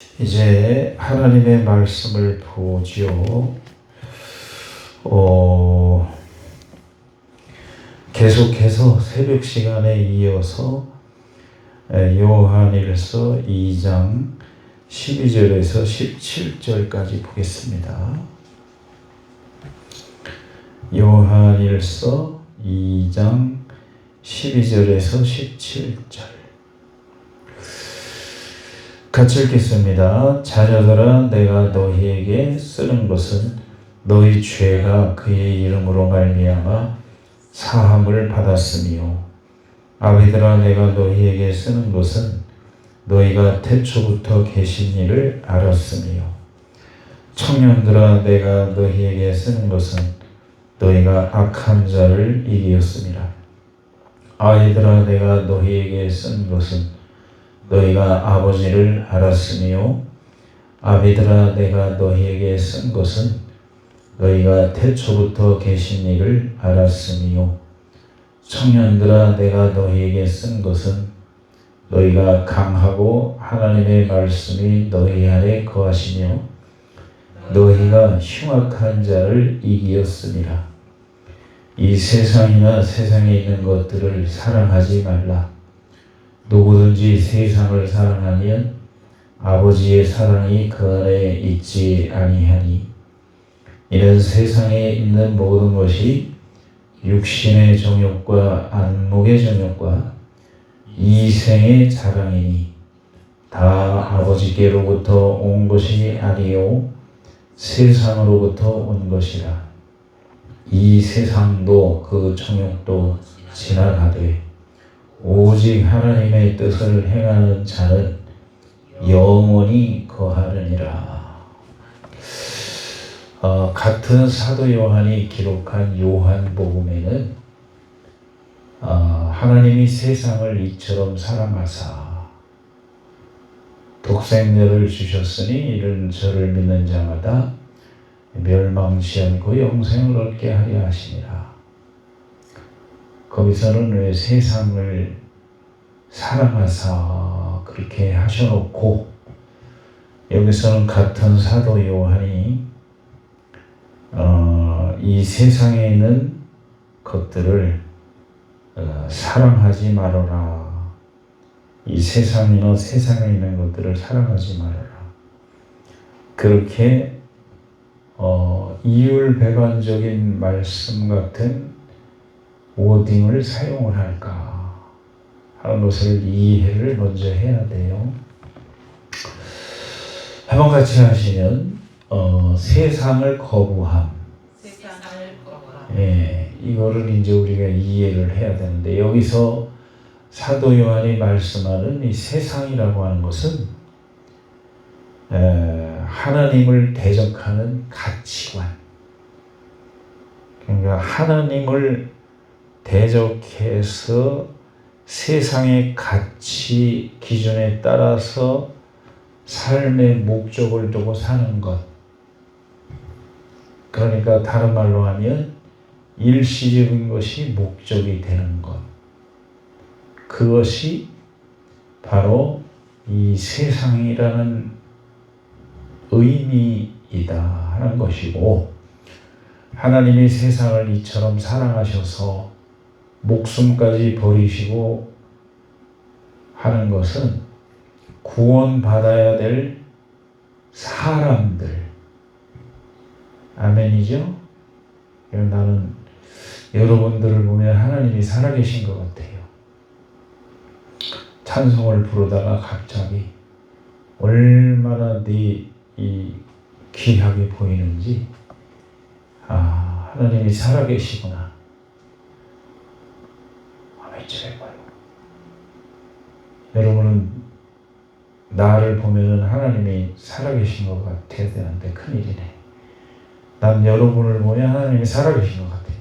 이제 하나님의 말씀을 보지요. 계속해서 새벽 시간에 이어서 요한일서 2장 12절에서 17절까지 보겠습니다. 요한일서 2장 12절에서 17절 같이 읽겠습니다. 자녀들아, 내가 너희에게 쓰는 것은 너희 죄가 그의 이름으로 말미암아 사함을 받았으며, 아비들아, 내가 너희에게 쓰는 것은 너희가 태초부터 계신 일을 알았으며, 청년들아, 내가 너희에게 쓰는 것은 너희가 악한 자를 이기었습니다. 아이들아, 내가 너희에게 쓴 것은 너희가 아버지를 알았으며, 아비들아, 내가 너희에게 쓴 것은 너희가 태초부터 계신 이를 알았으며, 청년들아, 내가 너희에게 쓴 것은 너희가 강하고 하나님의 말씀이 너희 안에 거하시며 너희가 흉악한 자를 이기었습니다. 이 세상이나 세상에 있는 것들을 사랑하지 말라. 누구든지 세상을 사랑하면 아버지의 사랑이 그 안에 있지 아니하니, 이는 세상에 있는 모든 것이 육신의 정욕과 안목의 정욕과 이생의 자랑이니 다 아버지께로부터 온 것이 아니요 세상으로부터 온 것이라. 이 세상도 그 정욕도 지나가되 오직 하나님의 뜻을 행하는 자는 영원히 거하느니라. 같은 사도 요한이 기록한 요한복음에는 하나님이 세상을 이처럼 사랑하사 독생자를 주셨으니 이는 저를 믿는 자마다 멸망치 않고 영생을 얻게 하려 하시니라. 거기서는 왜 세상을 사랑하사 그렇게 하셔놓고, 여기서는 같은 사도 요한이 이 세상에 있는 것들을 사랑하지 말아라. 이 세상이나 세상에 있는 것들을 사랑하지 말아라. 그렇게 이율배반적인 말씀 같은 워딩을 사용을 할까 하는 것을 이해를 먼저 해야 돼요. 한번 같이 하시면 세상을 거부함. 예, 이거를 이제 우리가 이해를 해야 되는데, 여기서 사도 요한이 말씀하는 이 세상이라고 하는 것은 하나님을 대적하는 가치관. 그러니까 하나님을 대적해서 세상의 가치 기준에 따라서 삶의 목적을 두고 사는 것. 그러니까 다른 말로 하면 일시적인 것이 목적이 되는 것. 그것이 바로 이 세상이라는 의미이다 하는 것이고, 하나님이 세상을 이처럼 사랑하셔서 목숨까지 버리시고 하는 것은 구원받아야 될 사람들. 아멘이죠? 나는 여러분들을 보면 하나님이 살아계신 것 같아요. 찬송을 부르다가 갑자기 얼마나 이 귀하게 보이는지, 하나님이 살아계시구나. 외쳐봐요. 여러분은 나를 보면 하나님이 살아계신 것 같아야 되는데 큰일이네. 난 여러분을 보면 하나님이 살아계신 것 같아요.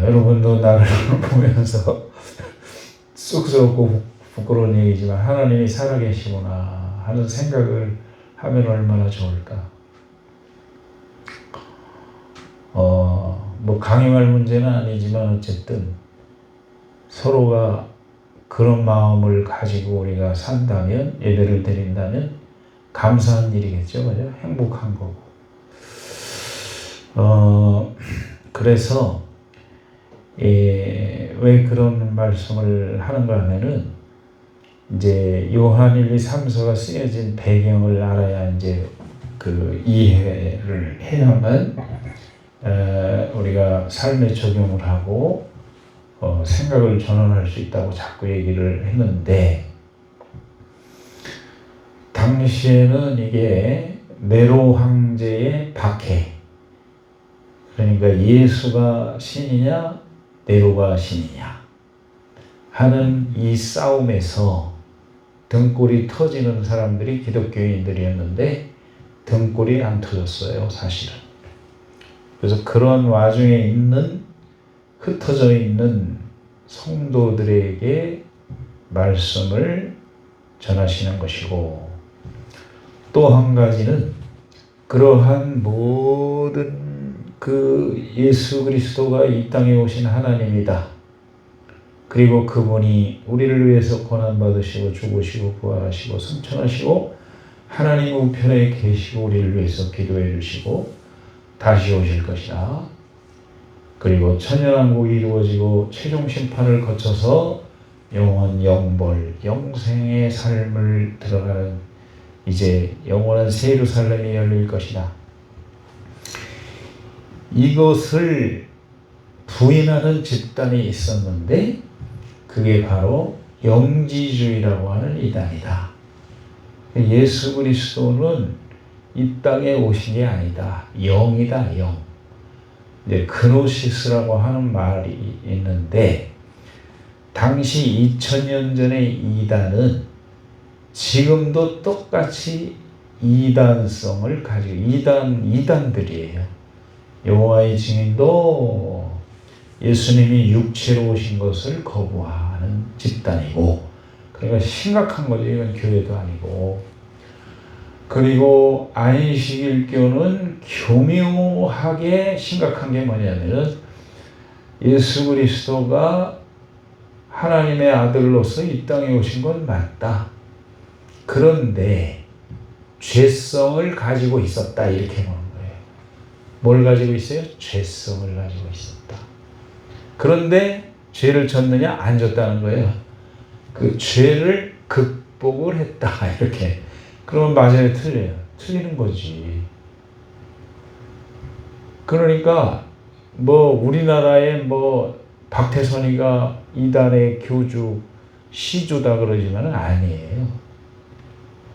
여러분도 나를 보면서 쑥스럽고 부끄러운 얘기지만 하나님이 살아계시구나 하는 생각을 하면 얼마나 좋을까. 뭐 강요할 문제는 아니지만 어쨌든 서로가 그런 마음을 가지고 우리가 산다면, 예배를 드린다면 감사한 일이겠죠. 그죠? 행복한 거고. 그래서 왜 그런 말씀을 하는가 하면은 이제 요한 1, 2, 3서가 쓰여진 배경을 알아야 이제 그 이해를 해야만 우리가 삶에 적용을 하고 생각을 전환할 수 있다고 자꾸 얘기를 했는데, 당시에는 이게 네로 황제의 박해, 그러니까 예수가 신이냐 네로가 신이냐 하는 이 싸움에서 등골이 터지는 사람들이 기독교인들이었는데 등골이 안 터졌어요, 사실은. 그래서 그런 와중에 있는 흩어져 있는 성도들에게 말씀을 전하시는 것이고, 또 한 가지는 그러한 모든 그 예수 그리스도가 이 땅에 오신 하나님이다. 그리고 그분이 우리를 위해서 고난받으시고 죽으시고 부활하시고 승천하시고 하나님 우편에 계시고 우리를 위해서 기도해 주시고 다시 오실 것이다. 그리고 천연왕국이 이루어지고 최종 심판을 거쳐서 영원 영벌 영생의 삶을 들어가는 이제 영원한 새 예루살렘이 열릴 것이다. 이것을 부인하는 집단이 있었는데 그게 바로 영지주의라고 하는 이단이다. 예수 그리스도는 이 땅에 오신 게 아니다. 영이다, 영. 이제 그노시스라고 하는 말이 있는데, 당시 2000년 전의 이단은 지금도 똑같이 이단성을 가지고 이단들이에요. 여호와의 증인도 예수님이 육체로 오신 것을 거부하는 집단이고, 그러니까 심각한 거죠. 이건 교회도 아니고. 그리고 안식일교는 교묘하게 심각한 게 뭐냐면은 예수 그리스도가 하나님의 아들로서 이 땅에 오신 건 맞다. 그런데 죄성을 가지고 있었다, 이렇게 보는 거예요. 뭘 가지고 있어요? 죄성을 가지고 있었다. 그런데 죄를 졌느냐? 안 졌다는 거예요. 그 죄를 극복을 했다, 이렇게. 그러면 맞아요, 틀려요? 틀리는 거지. 그러니까 우리나라에 박태선이가 이단의 교주 시주다 그러지만은 아니에요.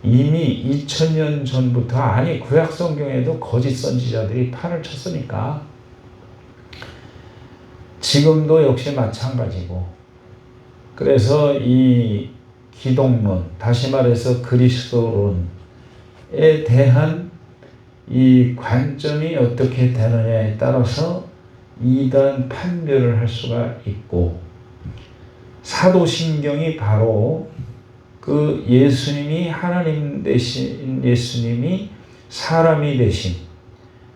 이미 2000년 전부터, 아니 구약 성경에도 거짓 선지자들이 판을 쳤으니까 지금도 역시 마찬가지고. 그래서 이 기독론, 다시 말해서 그리스도론에 대한 이 관점이 어떻게 되느냐에 따라서 이단 판별을 할 수가 있고, 사도신경이 바로 그 예수님이 하나님 되신 예수님이 사람이 되신,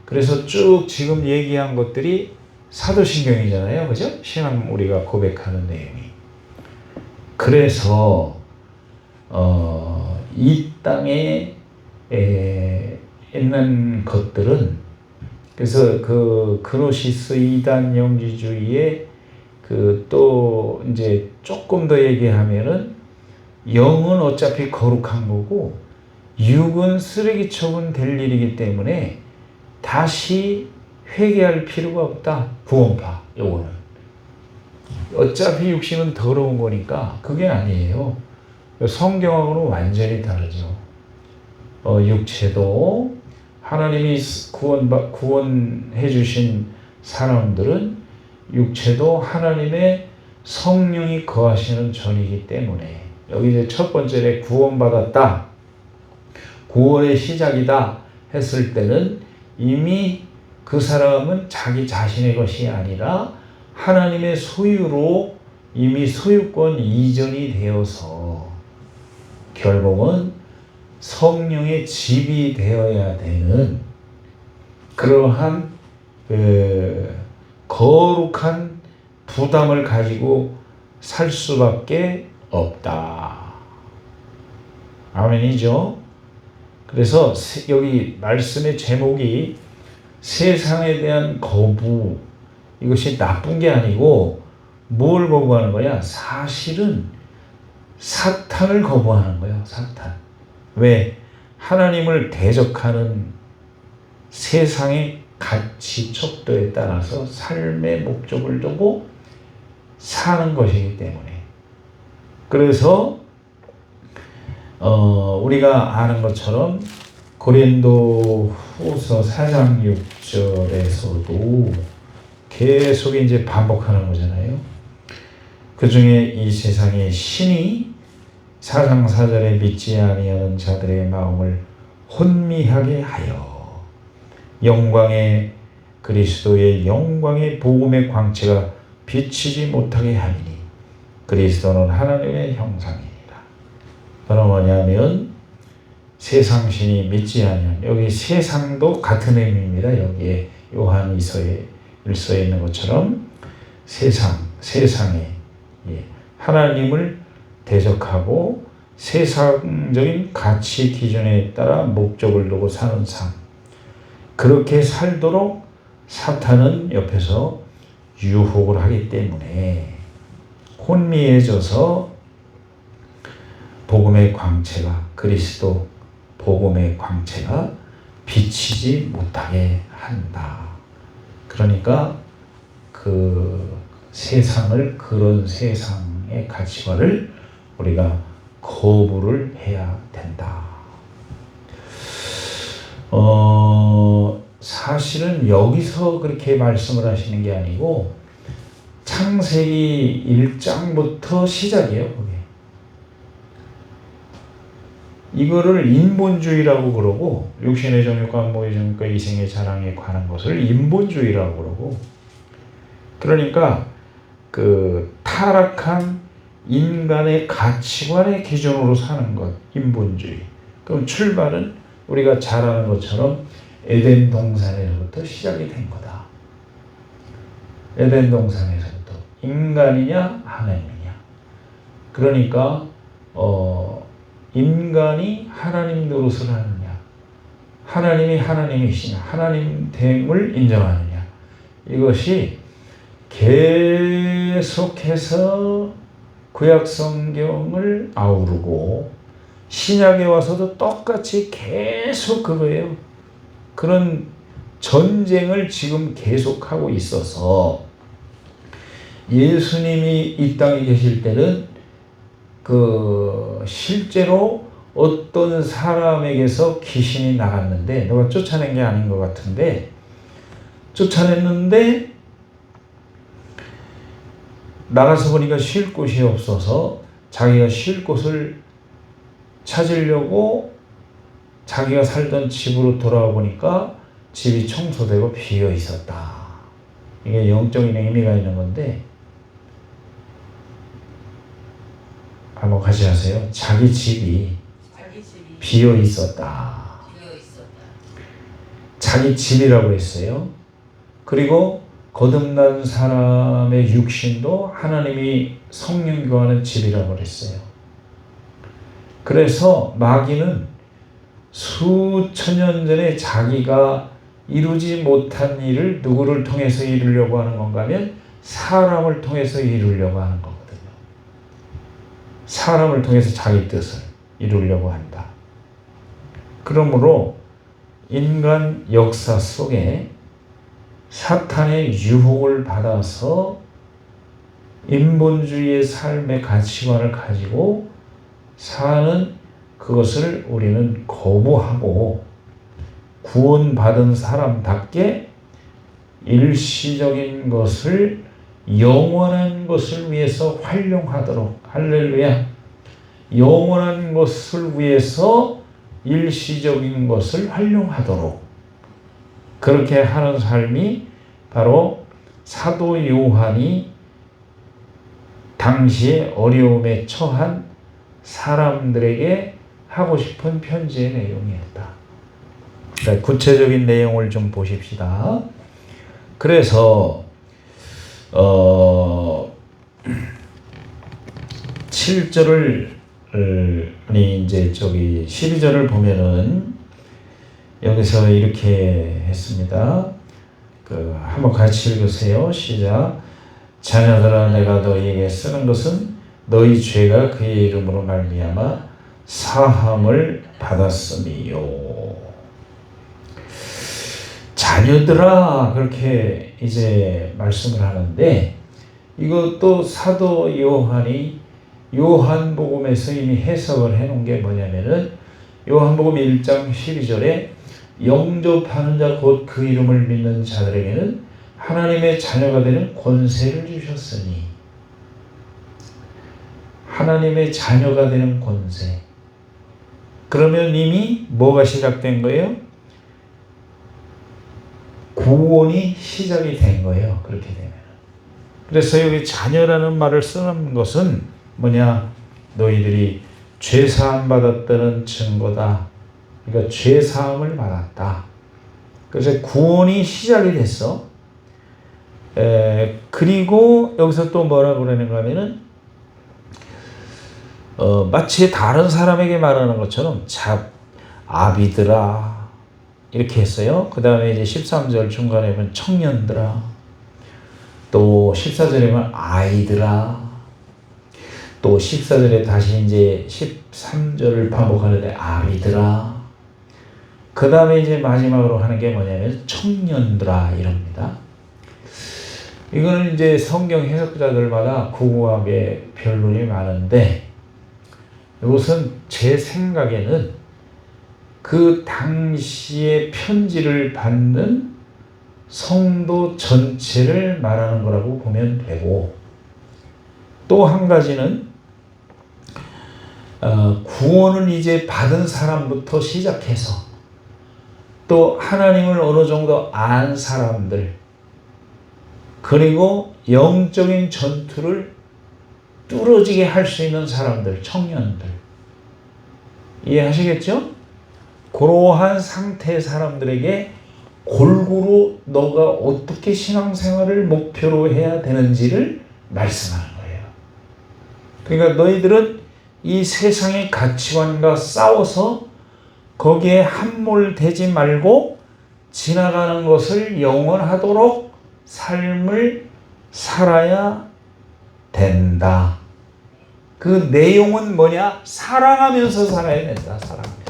그래서 쭉 지금 얘기한 것들이 사도신경이잖아요. 그죠? 신앙 우리가 고백하는 내용이. 그래서 이 땅에 있는 것들은, 그래서 그 그노시스 이단 영지주의의 또 이제 조금 더 얘기하면은 영은 어차피 거룩한 거고 육은 쓰레기 처분될 일이기 때문에 다시 회개할 필요가 없다. 구원파 요거는 어차피 육신은 더러운 거니까 그게 아니에요. 성경하고는 완전히 다르죠. 육체도 하나님이 구원해 주신 사람들은 육체도 하나님의 성령이 거하시는 전이기 때문에, 여기 이제 첫 번째에 구원받았다, 구원의 시작이다 했을 때는 이미 그 사람은 자기 자신의 것이 아니라 하나님의 소유로 이미 소유권 이전이 되어서 결국은 성령의 집이 되어야 되는 그러한 거룩한 부담을 가지고 살 수밖에 없다. 아멘이죠. 그래서 여기 말씀의 제목이 세상에 대한 거부, 이것이 나쁜 게 아니고 뭘 거부하는 거야? 사실은 사탄을 거부하는 거야. 사탄. 왜? 하나님을 대적하는 세상의 가치 척도에 따라서 삶의 목적을 두고 사는 것이기 때문에. 그래서 우리가 아는 것처럼 고린도 후서 4장 6절에서도 계속 이제 반복하는 거잖아요. 그 중에 이 세상의 신이 4장 4절에 믿지 아니하는 자들의 마음을 혼미하게 하여 영광의 그리스도의 영광의 복음의 광채가 비치지 못하게 하리니 그리스도는 하나님의 형상이니라. 바로 뭐냐면 세상 신이 믿지 아니하는, 여기 세상도 같은 의미입니다. 여기에 요한 일서에 있는 것처럼 세상에 하나님을 대적하고 세상적인 가치 기준에 따라 목적을 두고 사는 삶, 그렇게 살도록 사탄은 옆에서 유혹을 하기 때문에 혼미해져서 복음의 광채가, 그리스도 복음의 광채가 비치지 못하게 한다. 그러니까 그 세상을, 그런 세상의 가치관을 우리가 거부를 해야 된다. 사실은 여기서 그렇게 말씀을 하시는 게 아니고 창세기 1장부터 시작이에요. 그게. 이거를 인본주의라고 그러고, 육신의 정욕과 모의 정욕과 이생의 자랑에 관한 것을 인본주의라고 그러고, 그러니까 그 타락한 인간의 가치관의 기준으로 사는 것, 인본주의. 그럼 출발은 우리가 잘 아는 것처럼 에덴 동산에서부터 시작이 된 거다. 에덴 동산에서부터 인간이냐 하나님이냐. 그러니까 인간이 하나님 노릇을 하느냐, 하나님이 하나님이시냐, 하나님 됨을 인정하느냐. 이것이 계속해서 구약 성경을 아우르고 신약에 와서도 똑같이 계속 그거예요. 그런 전쟁을 지금 계속하고 있어서 예수님이 이 땅에 계실 때는 실제로 어떤 사람에게서 귀신이 나갔는데, 누가 쫓아낸 게 아닌 것 같은데, 쫓아냈는데 나가서 보니까 쉴 곳이 없어서 자기가 쉴 곳을 찾으려고 자기가 살던 집으로 돌아와 보니까 집이 청소되고 비어 있었다. 이게 영적인 의미가 있는 건데, 한번 같이 하세요. 자기 집이 비어 있었다. 자기 집이라고 했어요. 그리고 거듭난 사람의 육신도 하나님이 성령 거하는 집이라고 그랬어요. 그래서 마귀는 수천 년 전에 자기가 이루지 못한 일을 누구를 통해서 이루려고 하는 건가 하면 사람을 통해서 이루려고 하는 거거든요. 사람을 통해서 자기 뜻을 이루려고 한다. 그러므로 인간 역사 속에 사탄의 유혹을 받아서 인본주의의 삶의 가치관을 가지고 사는 그것을 우리는 거부하고 구원받은 사람답게 일시적인 것을 영원한 것을 위해서 활용하도록, 할렐루야, 영원한 것을 위해서 일시적인 것을 활용하도록 그렇게 하는 삶이 바로 사도 요한이 당시에 어려움에 처한 사람들에게 하고 싶은 편지의 내용이었다. 구체적인 내용을 좀 보십시다. 그래서 7절을 아니 이제 저기 12절을 보면은 여기서 이렇게 했습니다. 한번 같이 읽으세요. 시작. 자녀들아 내가 너희에게 쓰는 것은 너희 죄가 그의 이름으로 말미암아 사함을 받았음이요. 자녀들아 그렇게 이제 말씀을 하는데 이것도 사도 요한이 요한복음에서 이미 해석을 해놓은 게 뭐냐면은 요한복음 1장 12절에 영접하는 자 곧 그 이름을 믿는 자들에게는 하나님의 자녀가 되는 권세를 주셨으니 하나님의 자녀가 되는 권세. 그러면 이미 뭐가 시작된 거예요? 구원이 시작이 된 거예요. 그렇게 되면. 그래서 여기 자녀라는 말을 쓰는 것은 뭐냐? 너희들이 죄사함 받았다는 증거다. 그러니까 죄사함을 받았다. 그래서 구원이 시작이 됐어. 그리고 여기서 또 뭐라고 그러는가 하면은 마치 다른 사람에게 말하는 것처럼 아비들아 이렇게 했어요. 그 다음에 이제 13절 중간에 보면 청년들아, 또 14절에 보면 아이들아, 또 14절에 다시 이제 13절을 반복하는데 아비들아, 그 다음에 이제 마지막으로 하는 게 뭐냐면 청년들아 이럽니다. 이거는 이제 성경 해석자들마다 궁금하게 변론이 많은데 이것은 제 생각에는 그 당시에 편지를 받는 성도 전체를 말하는 거라고 보면 되고, 또 한 가지는 구원을 이제 받은 사람부터 시작해서 또 하나님을 어느 정도 안 사람들, 그리고 영적인 전투를 뚫어지게 할 수 있는 사람들, 청년들, 이해하시겠죠? 그러한 상태의 사람들에게 골고루 너가 어떻게 신앙생활을 목표로 해야 되는지를 말씀하는 거예요. 그러니까 너희들은 이 세상의 가치관과 싸워서 거기에 함몰되지 말고 지나가는 것을 영원하도록 삶을 살아야 된다. 그 내용은 뭐냐? 사랑하면서 살아야 된다. 사랑하면서.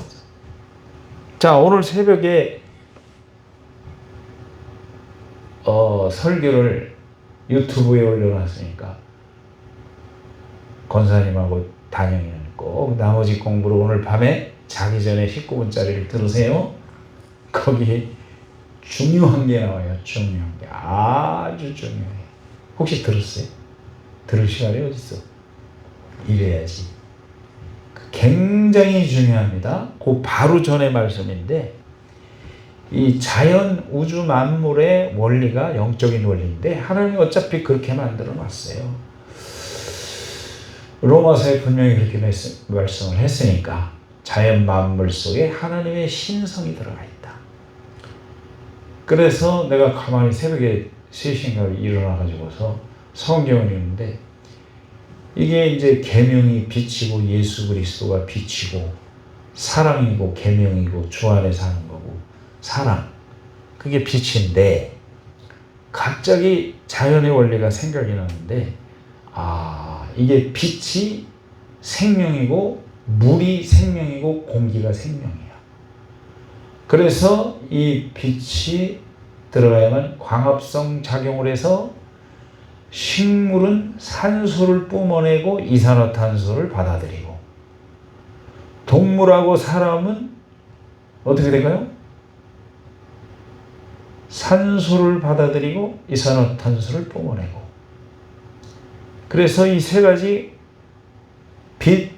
자, 오늘 새벽에 설교를 유튜브에 올려놨으니까 권사님하고 단영이는 꼭 나머지 공부를 오늘 밤에 자기 전에 19분짜리를 들으세요. 거기에 중요한 게 나와요. 중요한 게. 아주 중요해. 혹시 들었어요? 들을 시간이 어디 있어? 이래야지. 굉장히 중요합니다. 그 바로 전의 말씀인데, 이 자연 우주 만물의 원리가 영적인 원리인데 하나님이 어차피 그렇게 만들어 놨어요. 로마서에 분명히 그렇게 말씀을 했으니까 자연 만물 속에 하나님의 신성이 들어가 있다. 그래서 내가 가만히 새벽에 3시인가 일어나가지고서 성경을 읽는데, 이게 이제 계명이 빛이고 예수 그리스도가 빛이고 사랑이고 계명이고 주 안에 사는 거고 사랑, 그게 빛인데 갑자기 자연의 원리가 생각이 나는데, 이게 빛이 생명이고 물이 생명이고 공기가 생명이야. 그래서 이 빛이 들어가야만 광합성 작용을 해서 식물은 산소를 뿜어내고 이산화탄소를 받아들이고, 동물하고 사람은 어떻게 될까요? 산소를 받아들이고 이산화탄소를 뿜어내고. 그래서 이 세 가지 빛,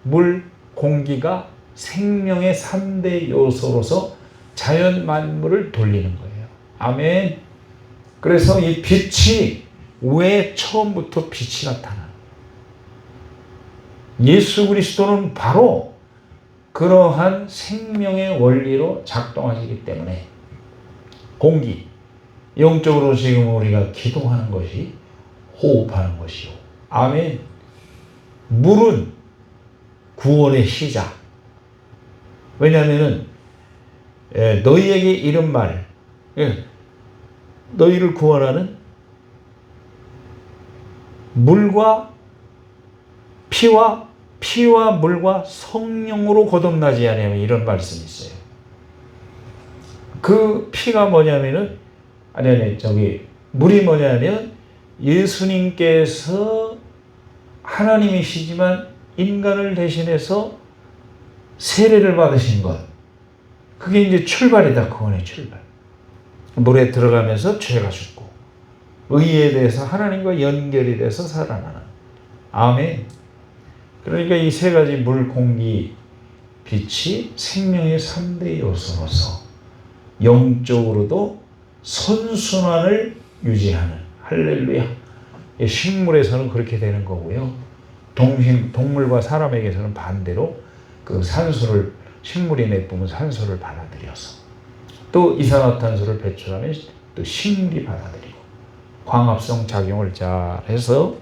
물, 공기가 생명의 3대 요소로서 자연 만물을 돌리는 거예요. 아멘. 그래서 이 빛이 왜 처음부터 빛이 나타나? 예수 그리스도는 바로 그러한 생명의 원리로 작동하시기 때문에 공기, 영적으로 지금 우리가 기도하는 것이 호흡하는 것이요. 아멘. 물은 구원의 시작. 왜냐하면은 너희에게 이런 말, 너희를 구원하는 물과 피와 물과 성령으로 거듭나지 않으면 이런 말씀이 있어요. 그 피가 뭐냐면은 물이 뭐냐면 예수님께서 하나님이시지만 인간을 대신해서 세례를 받으신 것. 그게 이제 출발이다. 구원의 출발. 물에 들어가면서 죄가 죽고 의에 대해서 하나님과 연결이 돼서 살아나는. 아멘. 그러니까 이 세 가지 물, 공기, 빛이 생명의 3대 요소로서 영적으로도 선순환을 유지하는. 할렐루야. 식물에서는 그렇게 되는 거고요. 동물과 사람에게서는 반대로 그 산소를 식물이 내뿜은 산소를 받아들여서 또 이산화탄소를 배출하면 또 식물이 받아들이고 광합성 작용을 잘 해서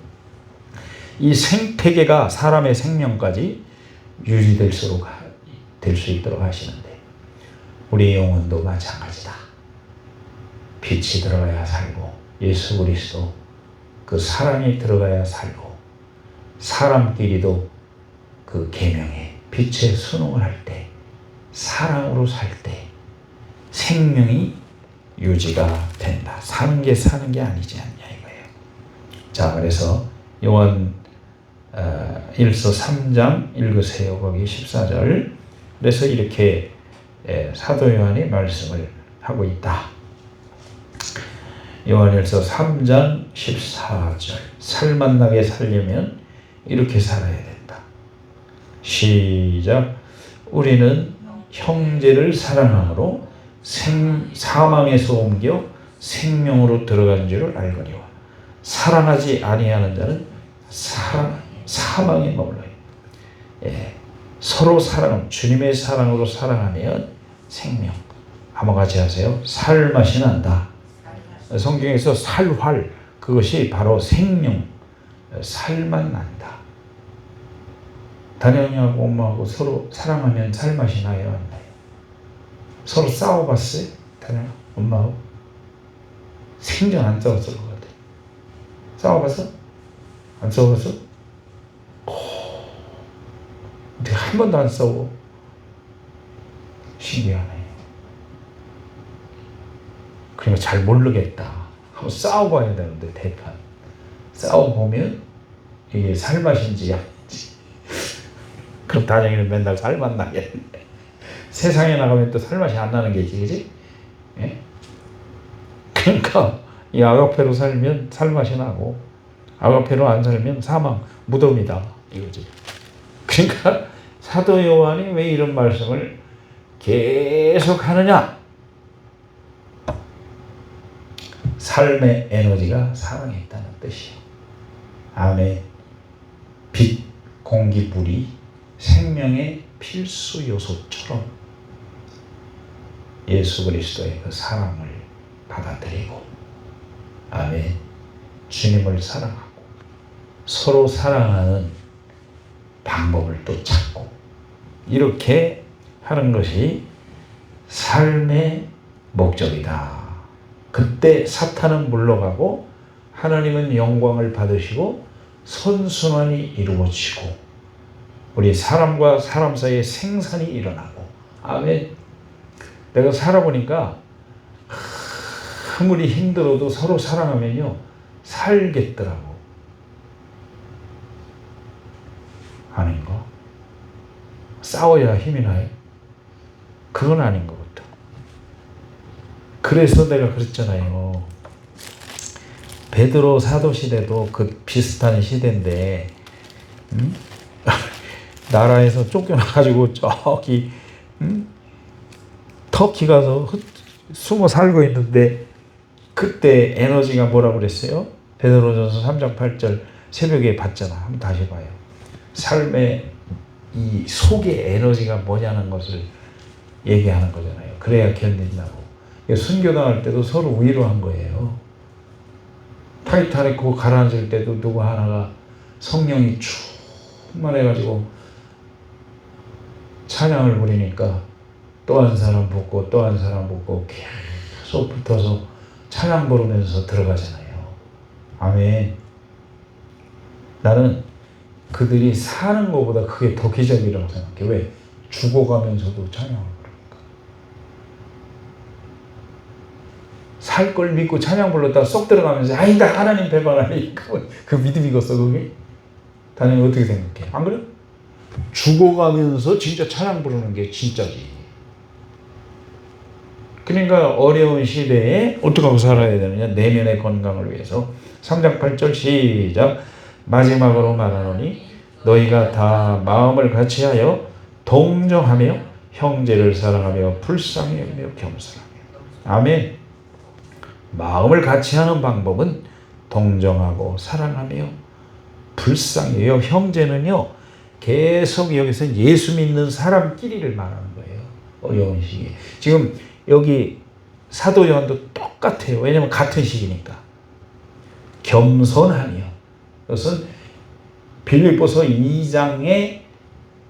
이 생태계가 사람의 생명까지 유지될 수 있도록 하시는데 우리 영혼도 마찬가지다. 빛이 들어가야 살고 예수 그리스도 그 사랑이 들어가야 살고 사람끼리도 그 계명에 빛의 순응을 할 때 사랑으로 살 때 생명이 유지가 된다. 사는 게 아니지 않냐 이거예요. 자, 그래서 요한 1서 3장 읽으세요. 거기 14절. 그래서 이렇게 사도 요한이 말씀을 하고 있다. 요한일서 3장 14절. 살맛나게 살려면 이렇게 살아야 된다. 시작. 우리는 형제를 사랑함으로 사망에서 옮겨 생명으로 들어간 줄을 알거니와 사랑하지 아니하는 자는 사망에 머물러요. 서로 주님의 사랑으로 사랑하면 생명. 한번 같이 하세요. 살맛이 난다. 성경에서 살활, 그것이 바로 생명, 살맛 난다. 단영이하고 엄마하고 서로 사랑하면 살맛이 나요, 안 나요? 서로 싸워봤어요? 단영, 엄마하고? 생전 안 싸웠을 것 같아요. 싸워봤어? 안 싸워봤어? 근데 한 번도 안 싸워. 신기하네. 그러니까 잘 모르겠다. 한번 싸워봐야 되는데, 대판. 싸워보면 이게 살맛인지 아닌지. 그럼 단영이는 맨날 살맛 나겠는데. 세상에 나가면 또 살맛이 안 나는 게지, 그지? 예? 그러니까 이 아가페로 살면 살맛이 나고 아가페로 안 살면 사망, 무덤이다 이거지. 그러니까 사도 요한이 왜 이런 말씀을 계속 하느냐? 삶의 에너지가 사랑에 있다는 뜻이에요. 아멘. 빛, 공기, 불이 생명의 필수 요소처럼 예수 그리스도의 그 사랑을 받아들이고 아멘. 주님을 사랑하고 서로 사랑하는 방법을 또 찾고 이렇게 하는 것이 삶의 목적이다. 그때 사탄은 물러가고 하나님은 영광을 받으시고 선순환이 이루어지고 우리 사람과 사람 사이에 생산이 일어나고 아멘. 내가 살아보니까 아무리 힘들어도 서로 사랑하면요 살겠더라고. 아닌가? 싸워야 힘이 나요? 그건 아닌 것 같아. 그래서 내가 그랬잖아요. 베드로 사도 시대도 그 비슷한 시대인데 나라에서 쫓겨나가지고 저기 터키 가서 숨어 살고 있는데 그때 에너지가 뭐라고 그랬어요? 베드로전서 3장 8절 새벽에 봤잖아. 한번 다시 봐요. 삶의 이 속의 에너지가 뭐냐는 것을 얘기하는 거잖아요. 그래야 견딘다고. 순교당할 때도 서로 위로한 거예요. 타이타닉 그 가라앉을 때도 누구 하나가 성령이 쭉 충만해가지고 찬양을 부리니까 또 한 사람 붙고 또 한 사람 붙고 계속 붙어서 찬양 부르면서 들어가잖아요. 아멘. 나는 그들이 사는 것보다 그게 더 기적이라고 생각해. 왜? 죽어가면서도 찬양을 부르니까. 살 걸 믿고 찬양 불렀다가 쏙 들어가면서 아니다 하나님 배반하니까 그 믿음이겠어 그게? 다들 어떻게 생각해? 안 그래? 죽어가면서 진짜 찬양 부르는 게 진짜지. 그러니까 어려운 시대에 어떻게 하고 살아야 되느냐. 내면의 건강을 위해서 3장 8절 시작. 마지막으로 말하노니 너희가 다 마음을 같이하여 동정하며 형제를 사랑하며 불쌍히 여기며 겸손하며. 아멘. 마음을 같이하는 방법은 동정하고 사랑하며 불쌍히. 형제는요 계속 여기서 예수 믿는 사람끼리를 말하는 거예요. 어려운 시기에. 지금 여기 사도 요한도 똑같아요. 왜냐하면 같은 시기니까. 겸손하며. 그것은 빌립보서 2장에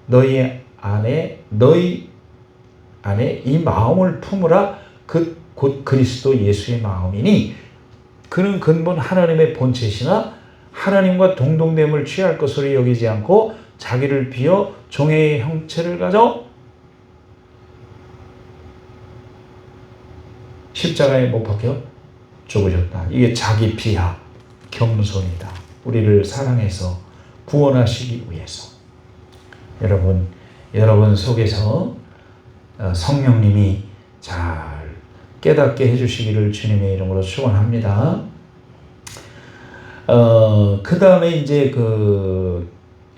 너희 안에 이 마음을 품으라. 곧 그리스도 예수의 마음이니 그는 근본 하나님의 본체시나 하나님과 동등됨을 취할 것으로 여기지 않고 자기를 비어 종의 형체를 가져 십자가에 못 박혀 죽으셨다. 이게 자기 비하, 겸손이다. 우리를 사랑해서 구원하시기 위해서. 여러분 속에서 성령님이 잘 깨닫게 해주시기를 주님의 이름으로 축원합니다. 그 다음에 이제 그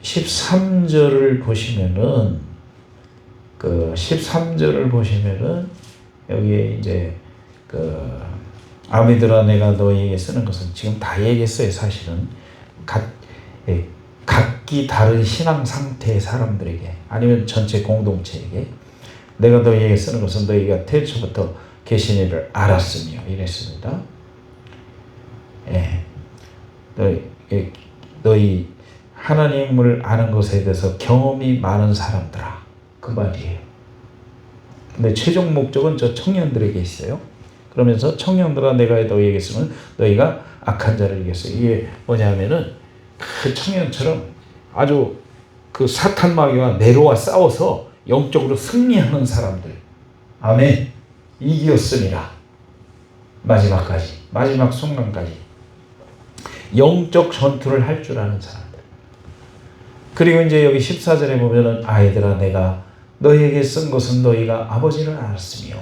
13절을 보시면은 여기에 이제 아미들아 내가 너희에게 쓰는 것은 지금 다 얘기했어요. 사실은 각기 다른 신앙 상태의 사람들에게 아니면 전체 공동체에게 내가 너희에게 쓰는 것은 너희가 태초부터 계신 이를 알았으며 이랬습니다. 너희 하나님을 아는 것에 대해서 경험이 많은 사람들아 그 말이에요. 근데 최종 목적은 저 청년들에게 있어요. 그러면서 청년들아 내가 너희에게 쓰면 너희가 악한 자를 이겼어. 이게 뭐냐면은 그 청년처럼 아주 그 사탄 마귀와 네로와 싸워서 영적으로 승리하는 사람들. 아멘. 이기었습니다. 마지막 순간까지 영적 전투를 할 줄 아는 사람들. 그리고 이제 여기 14절에 보면은 아이들아 내가 너희에게 쓴 것은 너희가 아버지를 알았으며.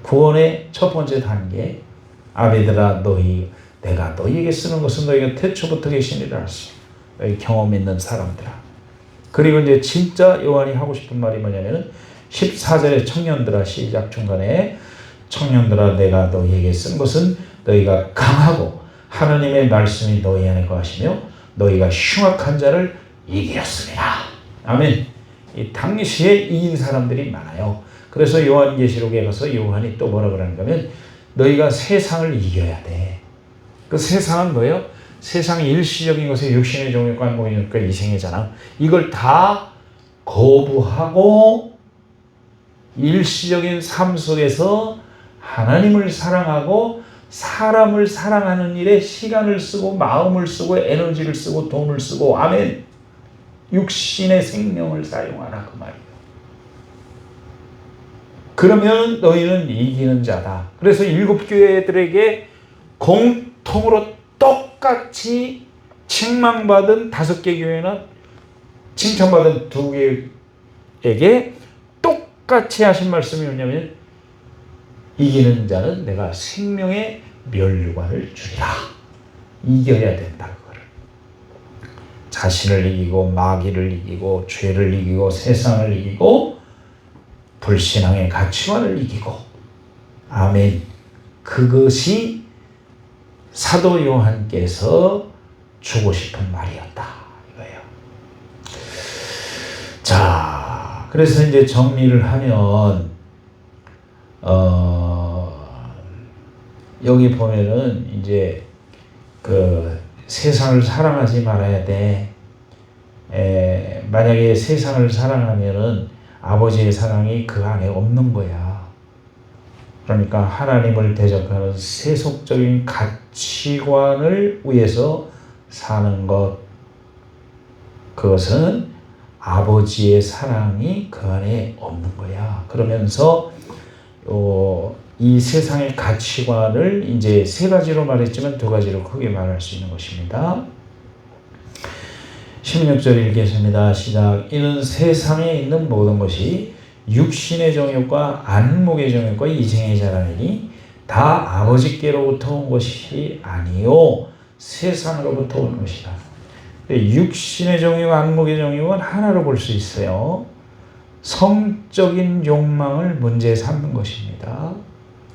구원의 첫 번째 단계. 아비들아 내가 너희에게 쓰는 것은 너희가 태초부터 계신 이를 알았으며. 너희 경험 있는 사람들아. 그리고 이제 진짜 요한이 하고 싶은 말이 뭐냐면은 14절에 청년들아 시작 중간에 청년들아 내가 너희에게 쓴 것은 너희가 강하고 하나님의 말씀이 너희 안에 거하시며 너희가 흉악한 자를 이기었습니다. 아멘. 이 당시에 이긴 사람들이 많아요. 그래서 요한계시록에 가서 요한이 또 뭐라 그러는가 하면 너희가 세상을 이겨야 돼. 그 세상은 뭐예요? 세상의 일시적인 것에 육신의 종류가 모이니까 이생이잖아. 이걸 다 거부하고 일시적인 삶 속에서 하나님을 사랑하고 사람을 사랑하는 일에 시간을 쓰고 마음을 쓰고 에너지를 쓰고 돈을 쓰고 아멘. 육신의 생명을 사용하라 그 말이에요. 그러면 너희는 이기는 자다. 그래서 7교회들에게 공통으로 똑같이 책망받은 5개 교회나 칭찬받은 2개에게 똑같이 하신 말씀이 뭐냐면 이기는 자는 내가 생명의 면류관을 주리라. 이겨야 된다. 그거를. 자신을 이기고 마귀를 이기고 죄를 이기고 세상을 이기고 불신앙의 가치관을 이기고 아멘. 그것이 사도 요한께서 주고 싶은 말이었다. 이거예요. 자, 그래서 이제 정리를 하면 여기 보면은 이제 그 세상을 사랑하지 말아야 돼. 만약에 세상을 사랑하면은 아버지의 사랑이 그 안에 없는 거야. 그러니까 하나님을 대적하는 세속적인 가치관을 위해서 사는 것, 그것은 아버지의 사랑이 그 안에 없는 거야. 그러면서 이 세상의 가치관을 이제 세 가지로 말했지만 두 가지로 크게 말할 수 있는 것입니다. 16절 읽겠습니다. 시작. 이는 세상에 있는 모든 것이 육신의 정욕과 안목의 정욕과 이생의 자랑이니 다 아버지께로부터 온 것이 아니요 세상으로부터 온 것이다. 육신의 정욕, 안목의 정욕은 하나로 볼 수 있어요. 성적인 욕망을 문제 삼는 것입니다.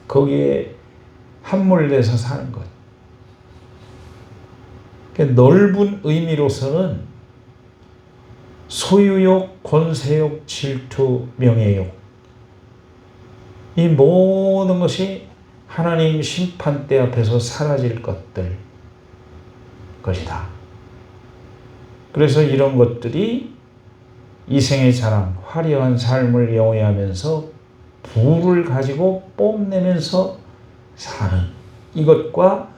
거기에 함몰돼서 사는 것. 넓은 의미로서는 소유욕, 권세욕, 질투, 명예욕, 이 모든 것이 하나님 심판대 앞에서 사라질 것이다. 그래서 이런 것들이 이생의 자랑, 화려한 삶을 영위하면서 부를 가지고 뽐내면서 사는 이것과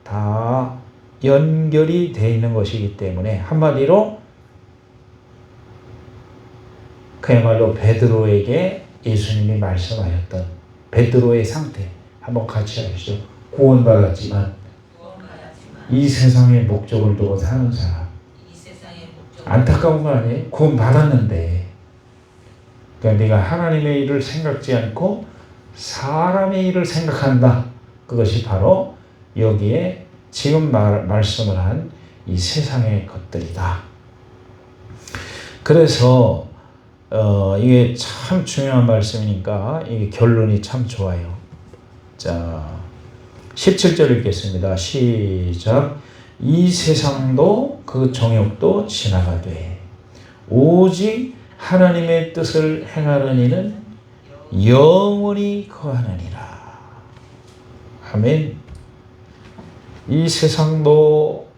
다 연결이 되어 있는 것이기 때문에 한마디로 그야말로 베드로에게 예수님이 말씀하셨던 베드로의 상태 한번 같이 하시죠. 구원받았지만 이 세상의 목적을 두고 사는 사람. 안타까운 거 아니에요? 구원받았는데 그러니까 네가 하나님의 일을 생각지 않고 사람의 일을 생각한다. 그것이 바로 여기에 지금 말씀을 한 이 세상의 것들이다. 그래서 이게 참 중요한 말씀이니까 이게 결론이 참 좋아요. 자, 17절 읽겠습니다. 시작. 이 세상도 그 정욕도 지나가되 오직 하나님의 뜻을 행하는 이는 영원히 거하느니라. 아멘. 이 세상도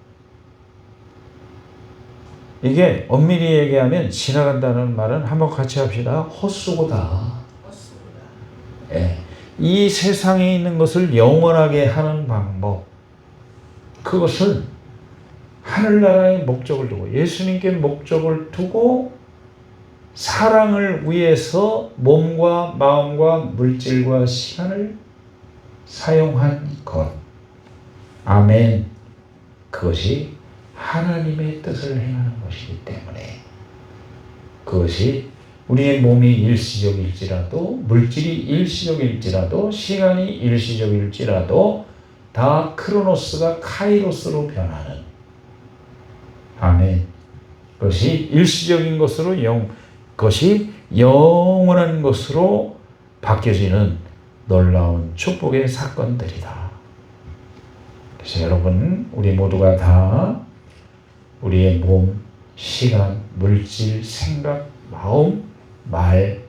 이게 엄밀히 얘기하면 지나간다는 말은 한번 같이 합시다. 헛수고다. 예. 이 세상에 있는 것을 영원하게 하는 방법, 그것은 하늘나라의 목적을 두고 예수님께 목적을 두고 사랑을 위해서 몸과 마음과 물질과 시간을 사용한 것. 아멘. 그것이 하나님의 뜻을 행하는 것이기 때문에 그것이 우리의 몸이 일시적일지라도 물질이 일시적일지라도 시간이 일시적일지라도 다 크로노스가 카이로스로 변하는 아멘. 그것이 일시적인 것으로 그것이 영원한 것으로 바뀌어지는 놀라운 축복의 사건들이다. 그래서 여러분 우리 모두가 다 우리의 몸, 시간, 물질, 생각, 마음, 말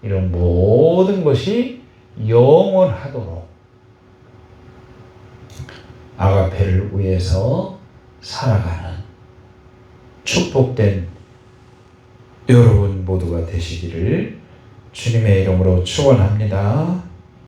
이런 모든 것이 영원하도록 아가페를 위해서 살아가는 축복된 여러분 모두가 되시기를 주님의 이름으로 축원합니다.